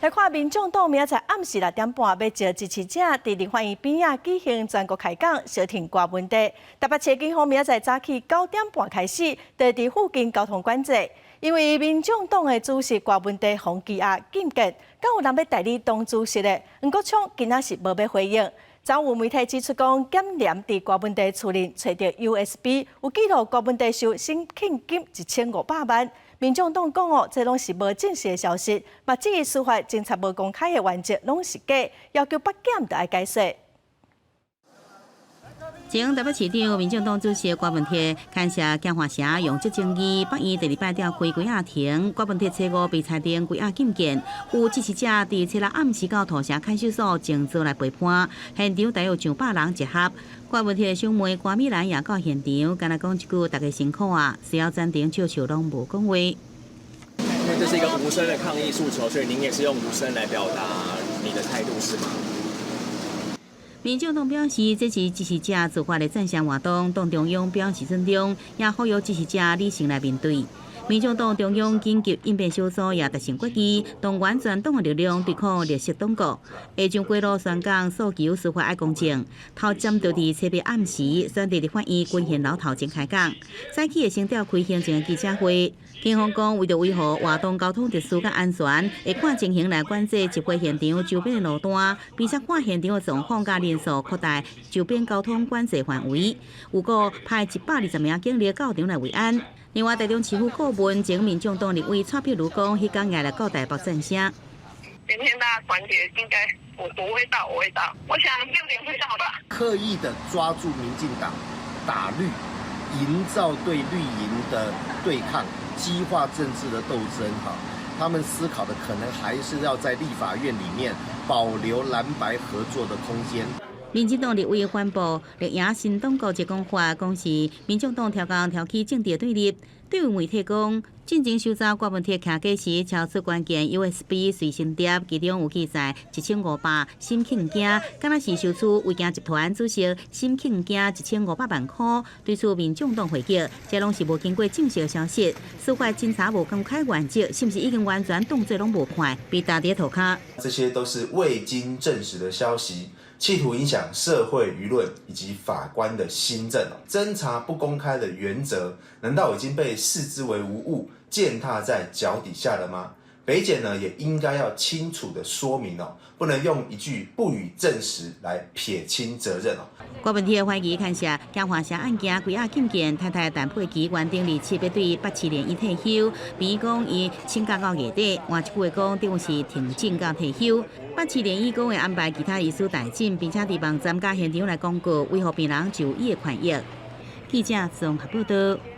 来看民众党明仔载暗时6点半要召支持者伫立法院边仔举行全国开讲，小停挂问题。台北市警方明仔载早起9点半开始，就伫附近交通管制。因为民众党的主席挂问题洪基亚禁见，敢有人要代理党主席的？黄国昌今仔是无要回应。昨有媒体指出讲，检廉伫挂问题处理找到 USB， 有记录挂问题收申请金1500万。民众党讲哦，这拢是无正式的消息，嘛至于司法警察无公开的原则拢是假，要求北检就要解释。前台北市长、民众党主席郭文铁牵涉江华社用这争议，北院第2摆召开几下庭，郭文铁初5被裁定几下禁见，有支持者伫初6暗时到土城看守所静坐来陪伴，现场大约上100人集合。郭文铁的兄妹关美兰也到现场，敢若讲一句大家辛苦啊，需要暂停笑笑拢无讲话。因为这是一个无声的抗议诉求，所以您也是用无声来表达你的态度，是吗？民众党表示，这是支持者自发的赞赏活动，党中央表示尊重，也呼吁支持者理性来面对。民众党中央紧急应变小组也达成决议，动员全党的力量对抗劣势党国。下将过路宣讲诉求司法爱公正，头针就伫初2暗时选伫立法院军宪楼头前开讲，早起会先召开行政记者会。警方讲，为着维护活动交通秩序甲安全，会看情形来管制集会现场周边的路段，并且看现场的状况甲人数扩大周边交通管制范围。有个派120名警力到场来维安。另外，台中市府顾问前民众党立委蔡壁如讲，迄天也来到台北赞声。今天大家团结，应该我会到，我想6点会到吧。刻意的抓住民进党打绿，营造对绿营的对抗，激化政治的斗争。他们思考的可能还是要在立法院里面保留蓝白合作的空间。民进党立委宣布，力赢新党国一讲法，讲是民众党挑工挑起政治对立。对于媒体讲，进前收查郭文铁徛架时，超出关键 USB 随身碟，其中有记载1500新庆件，敢若是收取违建集团主席新庆件1500万块。对此，民众党回击，这拢是无经过正式的消息，司法侦查无公开原则，是不是已经完全动作拢无判，被打跌头卡？这些都是未经证实的消息。企图影响社会舆论以及法官的心证，侦查不公开的原则，难道已经被视之为无物，践踏在脚底下了吗？北检呢也应该要清楚的说明不能用一句不予证实来撇清责任郭文铁怀疑牵涉江华社案件几下禁见，太太陈佩琪原定27要对87联谊退休，比讲伊请假到月底，换一句话讲，等于是停证到退休。87联谊讲会安排其他医师代诊，并且伫网站甲现场来广告，维护病人就医的权益。记者综合报道。